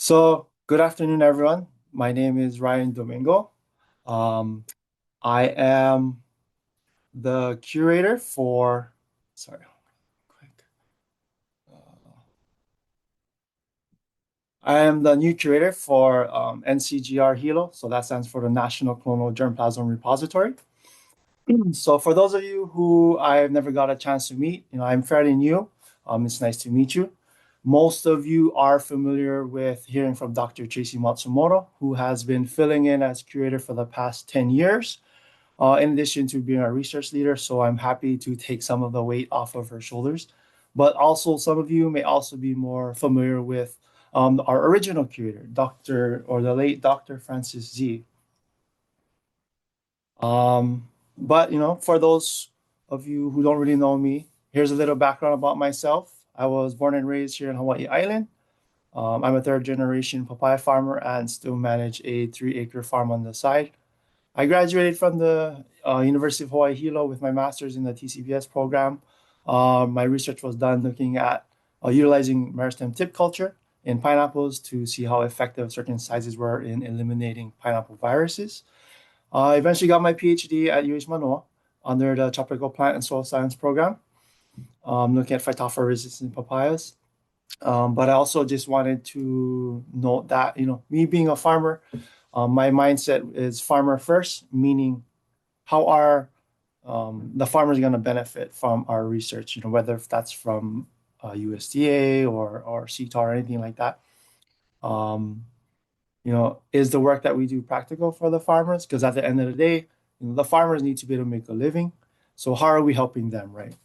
So, good afternoon, everyone. My name is Ryan Domingo. Um, I am the curator for, sorry, quick. I am the new curator for NCGR Hilo. So that stands for the National Clonal Germplasm Repository. So for those of you who I've never got a chance to meet, I'm fairly new. It's nice to meet you. Most of you are familiar with hearing from Dr. Tracy Matsumoto, who has been filling in as curator for the past 10 years, in addition to being our research leader. So I'm happy to take some of the weight off of her shoulders. But also, some of you may also be more familiar with our original curator, the late Dr. Francis Z. But for those of you who don't really know me, here's a little background about myself. I was born and raised here in Hawaii Island. I'm a third generation papaya farmer and still manage a 3-acre farm on the side. I graduated from the University of Hawaii Hilo with my master's in the TCBS program. My research was done looking at utilizing meristem tip culture in pineapples to see how effective certain sizes were in eliminating pineapple viruses. I eventually got my PhD at UH Manoa under the Tropical Plant and Soil Science program, looking at phytophthora-resistant papayas. But I also just wanted to note that, me being a farmer, my mindset is farmer first, meaning how are the farmers going to benefit from our research, whether if that's from USDA or CTAR or anything like that. Um, is the work that we do practical for the farmers? Because at the end of the day, the farmers need to be able to make a living. So how are we helping them, right?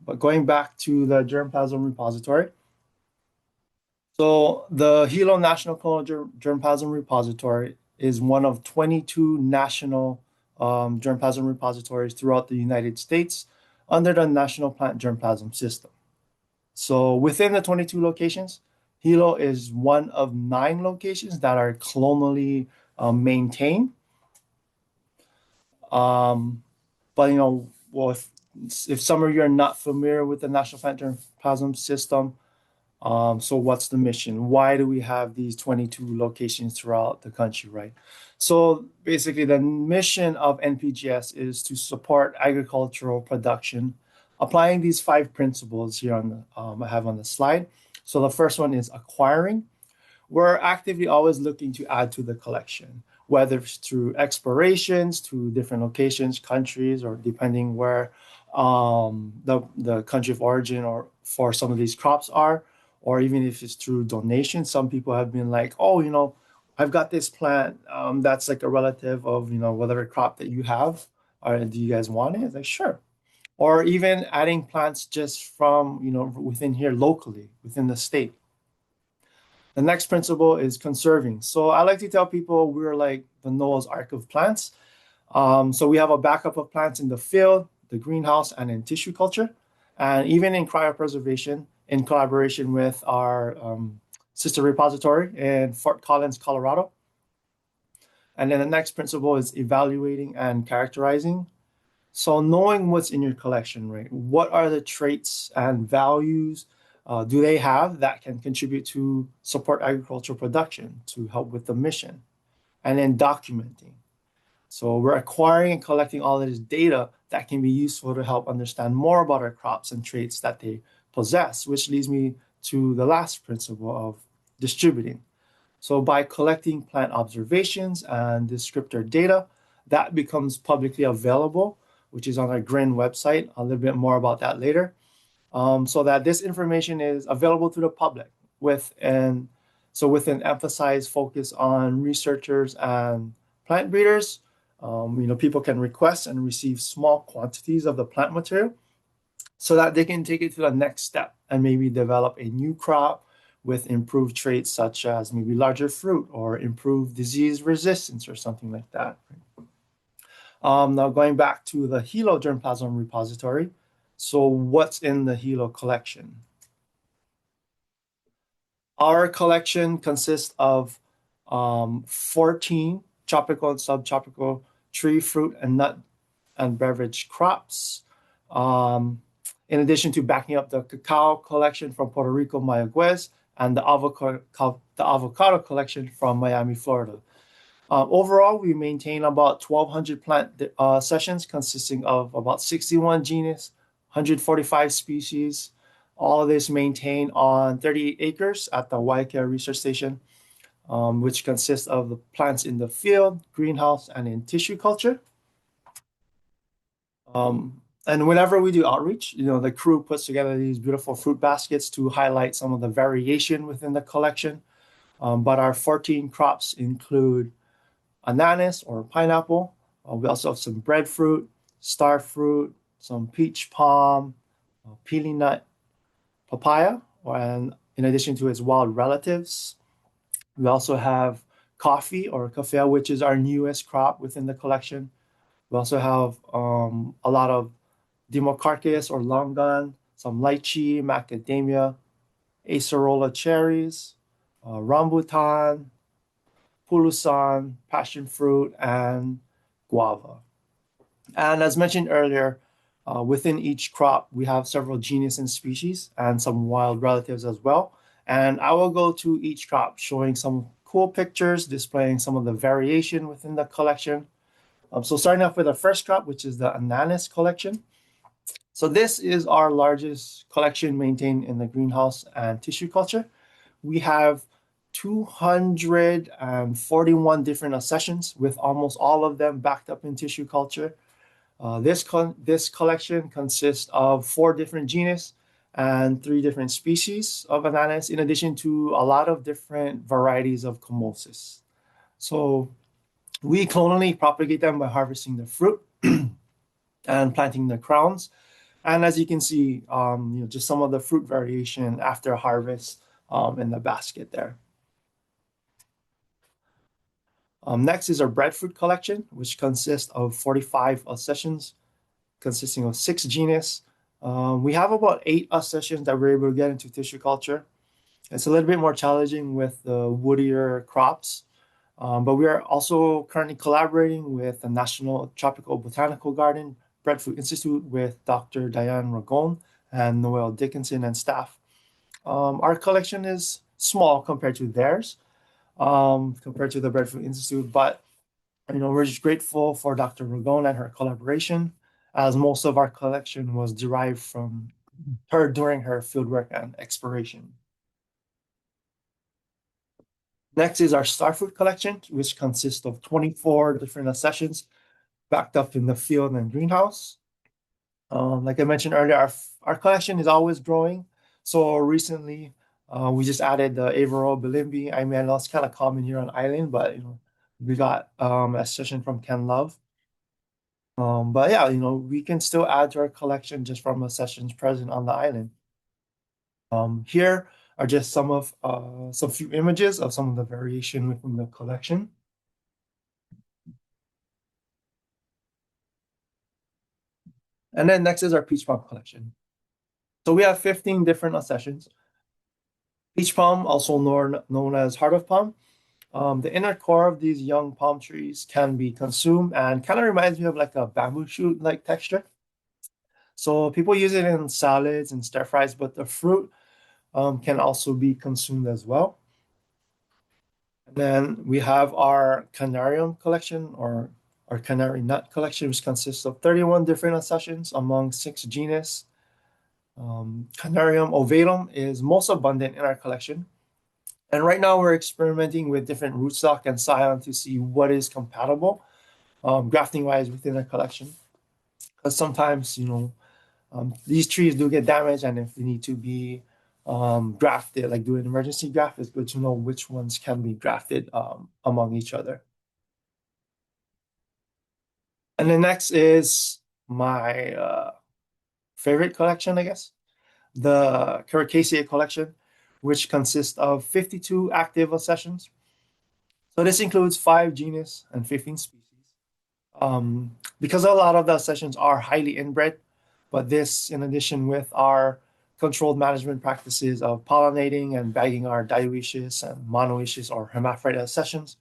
But going back to the germplasm repository, so the Hilo National Clonal Germplasm Repository is one of 22 national germplasm repositories throughout the United States under the National Plant Germplasm System. So within the 22 locations, Hilo is one of 9 locations that are clonally maintained. But well, if some of you are not familiar with the National Plant Germplasm System, so what's the mission? Why do we have these 22 locations throughout the country, right? So basically, the mission of NPGS is to support agricultural production, applying these 5 principles here on I have on the slide. So the first one is acquiring. We're actively always looking to add to the collection, whether it's through explorations to different locations, countries, or depending where the country of origin or for some of these crops are, or even if it's through donation. Some people have been like, oh, I've got this plant that's like a relative of, whatever crop that you have. Or do you guys want it? It's like, sure. Or even adding plants just from, within here locally, within the state. The next principle is conserving. So I like to tell people we're like the Noah's Ark of plants. So we have a backup of plants in the field, the greenhouse, and in tissue culture, and even in cryopreservation in collaboration with our sister repository in Fort Collins, Colorado. And then the next principle is evaluating and characterizing. So knowing what's in your collection, right? What are the traits and values do they have that can contribute to support agricultural production to help with the mission? And then documenting. So we're acquiring and collecting all of this data that can be useful to help understand more about our crops and traits that they possess, which leads me to the last principle of distributing. So by collecting plant observations and descriptor data, that becomes publicly available, which is on our GRIN website. A little bit more about that later. So that this information is available to the public with an emphasized focus on researchers and plant breeders. People can request and receive small quantities of the plant material so that they can take it to the next step and maybe develop a new crop with improved traits such as maybe larger fruit or improved disease resistance or something like that. Now going back to the Hilo germplasm repository. So what's in the Hilo collection? Our collection consists of 14 tropical and subtropical tree, fruit, and nut and beverage crops. In addition to backing up the cacao collection from Puerto Rico, Mayagüez, and the avocado collection from Miami, Florida. Overall, we maintain about 1,200 plant sessions consisting of about 61 genus, 145 species. All of this maintained on 38 acres at the Waikea Research Station, which consists of the plants in the field, greenhouse, and in tissue culture. And whenever we do outreach, the crew puts together these beautiful fruit baskets to highlight some of the variation within the collection. But our 14 crops include ananas or pineapple. We also have some breadfruit, star fruit, some peach palm, peely nut, papaya, and in addition to its wild relatives. We also have coffee or kafia, which is our newest crop within the collection. We also have a lot of Democarchus or longan, some lychee, macadamia, acerola cherries, rambutan, pulusan, passion fruit, and guava. And as mentioned earlier, within each crop, we have several genus and species and some wild relatives as well. And I will go to each crop showing some cool pictures displaying some of the variation within the collection. So starting off with the first crop, which is the ananas collection. So this is our largest collection maintained in the greenhouse and tissue culture. We have 241 different accessions, with almost all of them backed up in tissue culture. This collection consists of 4 different genus and 3 different species of ananas, in addition to a lot of different varieties of comosis. So we clonally propagate them by harvesting the fruit and planting the crowns. And as you can see, just some of the fruit variation after harvest in the basket there. Next is our breadfruit collection, which consists of 45 accessions, consisting of 6 genus. We have about 8 accessions that we're able to get into tissue culture. It's a little bit more challenging with the woodier crops, but we are also currently collaborating with the National Tropical Botanical Garden Breadfruit Institute with Dr. Diane Ragon and Noel Dickinson and staff. Our collection is small compared to theirs, compared to the Breadfruit Institute, but we're just grateful for Dr. Ragon and her collaboration, as most of our collection was derived from her during her fieldwork and exploration. Next is our starfruit collection, which consists of 24 different accessions backed up in the field and greenhouse. Like I mentioned earlier, our collection is always growing. So recently, we just added the Avero Bilimbi. I mean, I know it's kind of common here on island, but we got a session from Ken Love. But yeah, we can still add to our collection just from the sessions present on the island. Here are just some few images of some of the variation within the collection. And then next is our peach palm collection. So we have 15 different accessions. Peach palm, also known as heart of palm. The inner core of these young palm trees can be consumed and kind of reminds me of like a bamboo shoot like texture. So people use it in salads and stir fries, but the fruit can also be consumed as well. And then we have our canarium collection, or our canary nut collection, which consists of 31 different accessions among 6 genus. Canarium ovale is most abundant in our collection. And right now we're experimenting with different rootstock and scion to see what is compatible grafting wise within our collection. Because sometimes, these trees do get damaged, and if they need to be grafted, like do an emergency graft, it's good to know which ones can be grafted among each other. And the next is my favorite collection, I guess, the Caricaceae collection, which consists of 52 active accessions. So this includes 5 genus and 15 species. Because a lot of the accessions are highly inbred, but this, in addition with our controlled management practices of pollinating and bagging our dioecious and monoecious or hermaphrodite accessions,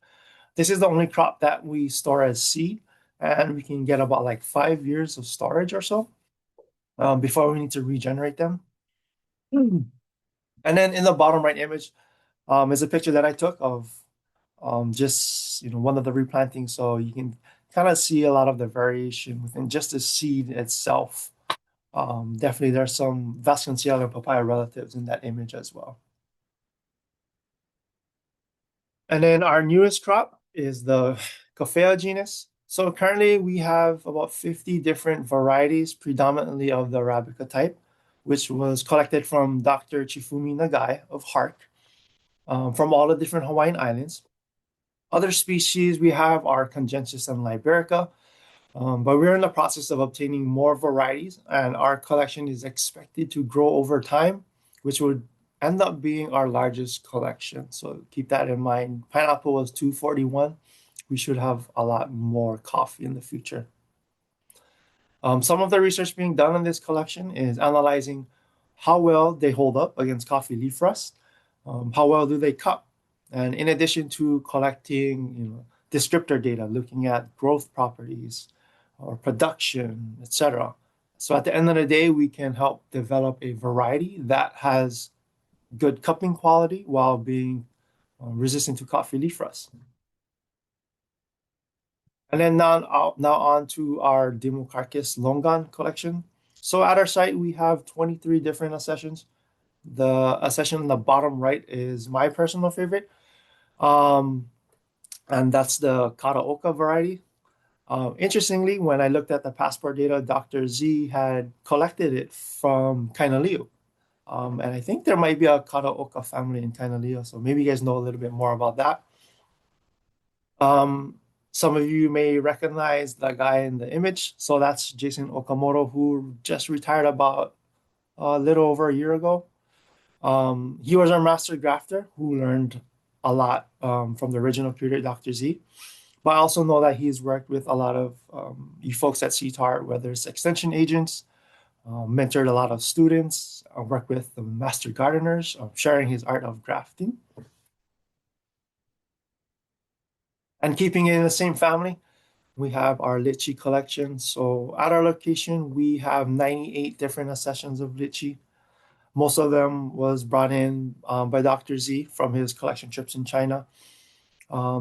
this is the only crop that we store as seed, and we can get about like 5 years of storage or so before we need to regenerate them. And then in the bottom right image is a picture that I took of just one of the replanting, so you can kind of see a lot of the variation within just the seed itself. Definitely, there's some Vasconcelos and papaya relatives in that image as well. And then our newest crop is the Coffea genus. So currently we have about 50 different varieties, predominantly of the Arabica type, which was collected from Dr. Chifumi Nagai of HARC from all the different Hawaiian islands. Other species we have are Congensis and Liberica, but we're in the process of obtaining more varieties, and our collection is expected to grow over time, which would end up being our largest collection. So keep that in mind. Pineapple was 241. We should have a lot more coffee in the future. Some of the research being done in this collection is analyzing how well they hold up against coffee leaf rust, how well do they cup, and in addition to collecting, descriptor data, looking at growth properties or production, etc. So at the end of the day, we can help develop a variety that has good cupping quality while being resistant to coffee leaf rust. And then now on to our Democarchus longan collection. So at our site, we have 23 different accessions. The accession on the bottom right is my personal favorite, um, and that's the Karaoka variety. Interestingly, when I looked at the passport data, Dr. Z had collected it from Kainaleo. And I think there might be a Karaoka family in Kainaleo, so maybe you guys know a little bit more about that. Um, some of you may recognize the guy in the image. So that's Jason Okamoto, who just retired about a little over a year ago. He was our master grafter who learned a lot from the original period, Dr. Z. But I also know that he's worked with a lot of you folks at CTAR, whether it's extension agents, mentored a lot of students, worked with the master gardeners, sharing his art of grafting. And keeping it in the same family, we have our lychee collection. So at our location, we have 98 different accessions of lychee. Most of them was brought in by Dr. Z from his collection trips in China.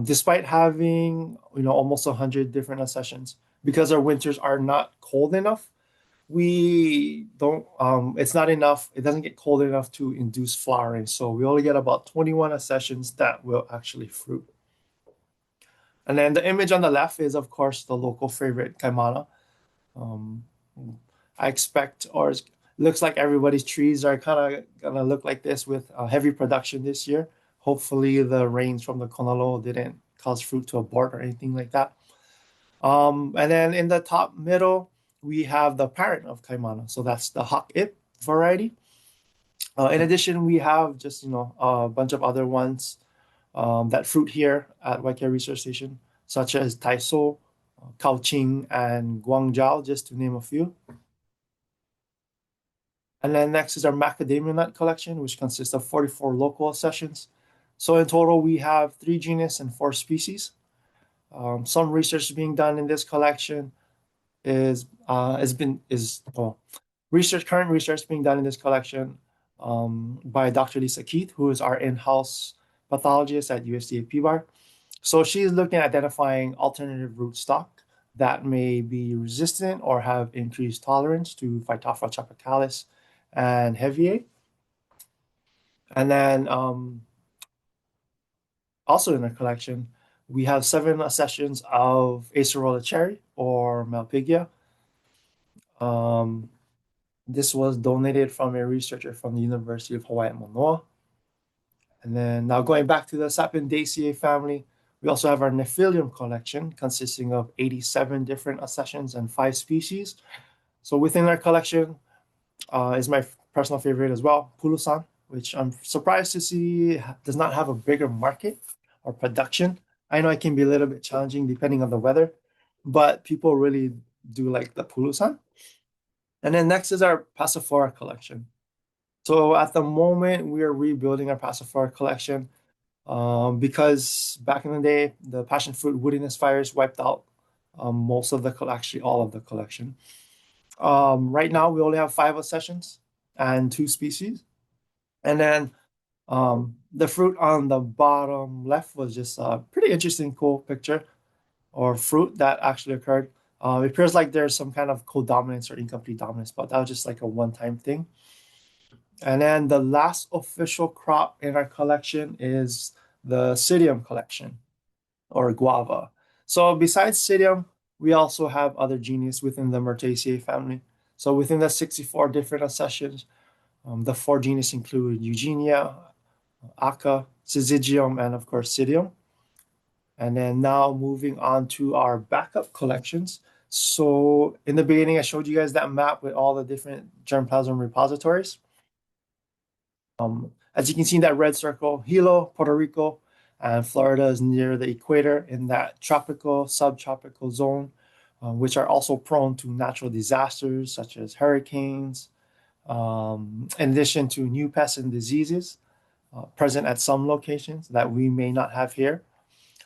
Despite having almost 100 different accessions, because our winters are not cold enough, we don't. It's not enough. It doesn't get cold enough to induce flowering. So we only get about 21 accessions that will actually fruit. And then the image on the left is, of course, the local favorite, Kaimana. Um, I expect, or it looks like everybody's trees are kind of gonna look like this with heavy production this year. Hopefully, the rains from the Konalo didn't cause fruit to abort or anything like that. And then in the top middle, we have the parent of Kaimana. So that's the Hawk Ip variety. In addition, we have just a bunch of other ones that fruit here at Waikea Research Station, such as Taiso, Kaohsiung, and Guangzhou, just to name a few. And then next is our macadamia nut collection, which consists of 44 local accessions. So in total, we have 3 genus and 4 species. Some research being done in this collection is has been is well, current research being done in this collection by Dr. Lisa Keith, who is our in-house pathologist at USDA-PBARC. So she's looking at identifying alternative rootstock that may be resistant or have increased tolerance to Phytophthora tropicalis and Heavier. And then also in the collection, we have 7 accessions of Acerola cherry or Malpighia. Um, this was donated from a researcher from the University of Hawaii at Manoa. And then now going back to the Sapiendaceae family, we also have our Nephilium collection consisting of 87 different accessions and 5 species. So within our collection is my personal favorite as well, Pulusan, which I'm surprised to see does not have a bigger market or production. I know it can be a little bit challenging depending on the weather, but people really do like the Pulusan. And then next is our Passiflora collection. So at the moment, we are rebuilding our Passiflora collection because back in the day, the passion fruit woodiness fires wiped out most of the actually all of the collection. Right now, we only have 5 accessions and 2 species. And then the fruit on the bottom left was just a pretty interesting, cool picture or fruit that actually occurred. It appears like there's some kind of codominance or incomplete dominance, but that was just like a one-time thing. And then the last official crop in our collection is the Psidium collection or guava. So besides Psidium, we also have other genus within the Myrtaceae family. So within the 64 different accessions, the four genus include Eugenia, Aca, Syzygium, and of course Psidium. And then now moving on to our backup collections. So in the beginning, I showed you guys that map with all the different germplasm repositories. As you can see in that red circle, Hilo, Puerto Rico, and Florida is near the equator in that tropical, subtropical zone, which are also prone to natural disasters such as hurricanes, in addition to new pests and diseases present at some locations that we may not have here.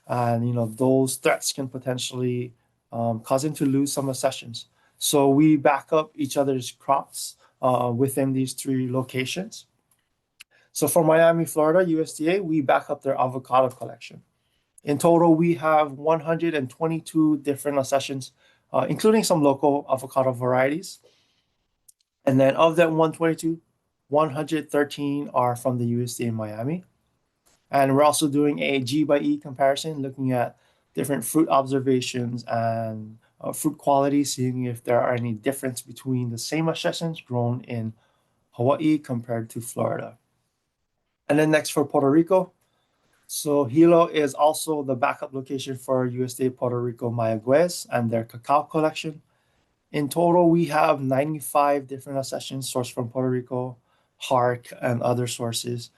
And those threats can potentially cause them to lose some accessions. So we back up each other's crops within these three locations. So for Miami, Florida, USDA, we back up their avocado collection. In total, we have 122 different accessions, including some local avocado varieties. And then of that 122, 113 are from the USDA in Miami. And we're also doing a G by E comparison, looking at different fruit observations and fruit quality, seeing if there are any difference between the same accessions grown in Hawaii compared to Florida. And then next for Puerto Rico. So Hilo is also the backup location for USDA Puerto Rico Mayagüez and their cacao collection. In total, we have 95 different accessions sourced from Puerto Rico, HARC, and other sources.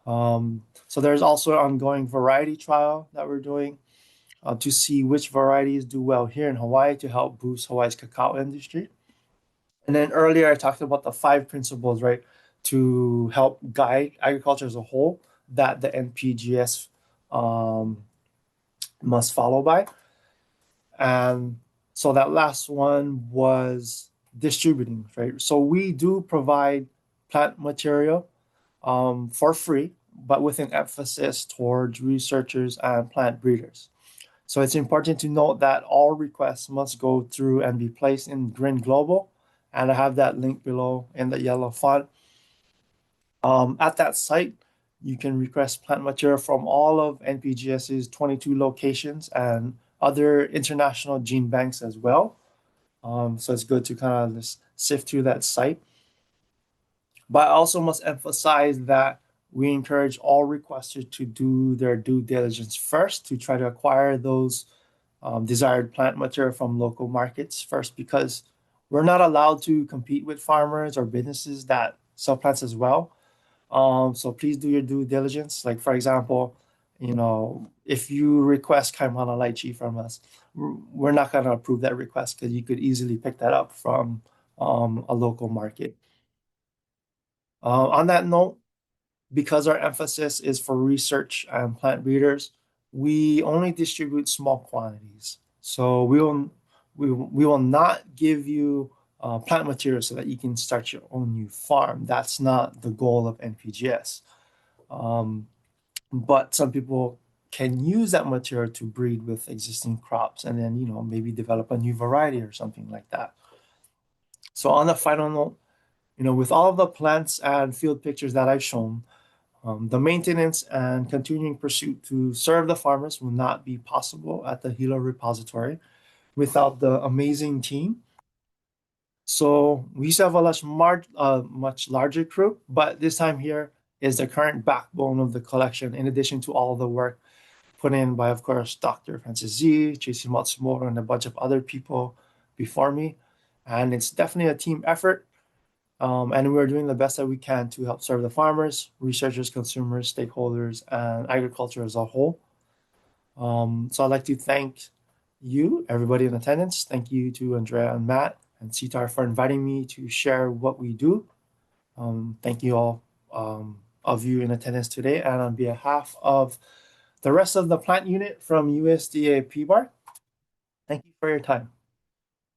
So there's also an ongoing variety trial that we're doing to see which varieties do well here in Hawaii to help boost Hawaii's cacao industry. And then earlier I talked about the five principles, right, to help guide agriculture as a whole that the NPGS must follow by. And so that last one was distributing, right? So we do provide plant material for free, but with an emphasis towards researchers and plant breeders. So it's important to note that all requests must go through and be placed in Green Global. And I have that link below in the yellow font. At that site, you can request plant material from all of NPGS's 22 locations and other international gene banks as well. So it's good to kind of just sift through that site. But I also must emphasize that we encourage all requesters to do their due diligence first to try to acquire those desired plant material from local markets first, because we're not allowed to compete with farmers or businesses that sell plants as well. So please do your due diligence. Like for example, if you request Kaimana lychee from us, we're not going to approve that request because you could easily pick that up from a local market. On that note, because our emphasis is for research and plant breeders, we only distribute small quantities. So we will not give you plant material so that you can start your own new farm. That's not the goal of NPGS. But some people can use that material to breed with existing crops and then, maybe develop a new variety or something like that. So on the final note, with all of the plants and field pictures that I've shown, the maintenance and continuing pursuit to serve the farmers will not be possible at the Hilo repository without the amazing team. So we used to have much larger crew, but this time here is the current backbone of the collection, in addition to all the work put in by, of course, Dr. Francis Z, Tracy Matsumoto, and a bunch of other people before me. And it's definitely a team effort. And we're doing the best that we can to help serve the farmers, researchers, consumers, stakeholders, and agriculture as a whole. So I'd like to thank you, everybody in attendance. Thank you to Andrea and Matt and Sitar for inviting me to share what we do. Thank you all of you in attendance today. And on behalf of the rest of the plant unit from USDA-PBARC, thank you for your time.